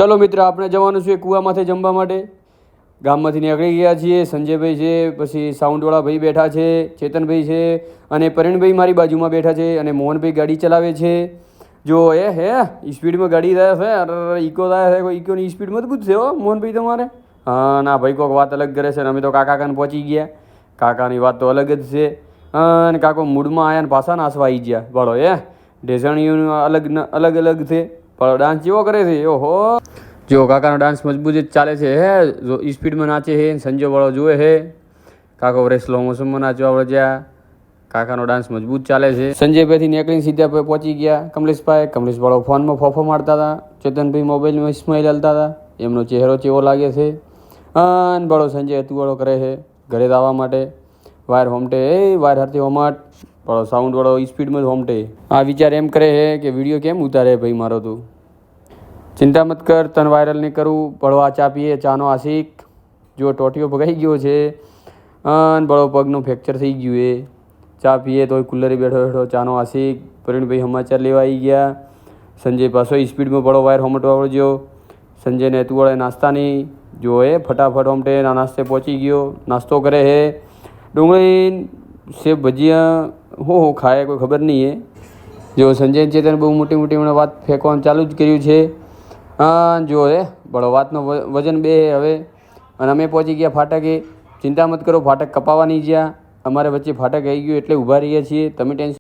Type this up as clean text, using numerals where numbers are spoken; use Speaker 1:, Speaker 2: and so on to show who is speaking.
Speaker 1: ચલો મિત્ર, આપણે જવાનું છે કૂવામાંથી જમવા માટે. ગામમાંથી નીકળી ગયા છીએ. સંજયભાઈ છે, પછી સાઉન્ડવાળા ભાઈ બેઠા છે, ચેતનભાઈ છે અને પરિણભાઈ મારી બાજુમાં બેઠા છે અને મોહનભાઈ ગાડી ચલાવે છે. જો હે સ્પીડમાં ગાડી રહ્યા છે. અરે ઇકો રહ્યા છે. કોઈ ઇકોની સ્પીડ મજબૂત છે હો મોહનભાઈ તમારે. હા ના ભાઈ, કોઈક વાત અલગ કરે છે ને અમે તો કાકાને પહોંચી ગયા. કાકાની વાત તો અલગ જ છે. અને કાકો મૂડમાં આવ્યા ને પાછા નાસવા આવી ગયા. બળો ઢેસણીઓનું અલગ અલગ છે. પણ ડાન્સ જેવો કરે છે. ઓહો, જો કાકાનો ડાન્સ મજબૂત જ ચાલે છે. જો સ્પીડમાં નાચે છે. સંજય વાળો જુએ છે. કાકો વરે સ્લો મોશનમાં નાચવા આવડે જ્યાં. કાકાનો ડાન્સ મજબૂત ચાલે છે. સંજયભાઈથી નીકળીને સીધા પહોંચી ગયા કમલેશભાઈ. કમલેશવાળો ફોનમાં ફોફો મારતા હતા. ચેતનભાઈ મોબાઈલમાં સ્માઈલ હાલતા હતા. એમનો ચહેરો ચેવો લાગે છે. અને બળો સંજય તુવાળો કરે છે ઘરે આવવા માટે. વાયર હોમટે વાયર હરતી હોમાટ. બળો સાઉન્ડવાળો સ્પીડમાં જ હોમટે. આ વિચાર એમ કરે છે કે વિડીયો કેમ ઉતારે ભાઈ મારો તું. ચિંતા મત કર, તને વાયરલ નહીં કરું. બળો આ ચા પીએ, ચાનો આશિક. જો ટોટીઓ ભગાઈ ગયો છે અને બળો પગનું ફ્રેક્ચર થઈ ગયું એ. ચા પીએ તોય કુલરે બેઠો બેઠો ચાનો આશિક. પરિણભાઈ સમાચાર લેવા આવી ગયા. સંજય પાછો સ્પીડમાં બળો વાયર હોમટવા આવડ્યો. સંજયને તું વળે નાસ્તાની જો ફટાફટ હોમટે નાસ્તે પહોંચી ગયો. નાસ્તો કરે છે. ડુંગળી સેબ ભજીયા હો ખાય કોઈ ખબર નહીં એ. જો સંજય ચેતન બહુ મોટી મોટી હમણાં વાત ફેંકવાનું ચાલુ જ કર્યું છે. જો બળો વાતનો વજન બે હવે. અને અમે પહોંચી ગયા ફાટકે. ચિંતા મત કરો, ફાટક કપાવવાની જ્યાં અમારે વચ્ચે ફાટક આવી ગયું એટલે ઊભા રહીએ છીએ. તમે ટેન્શન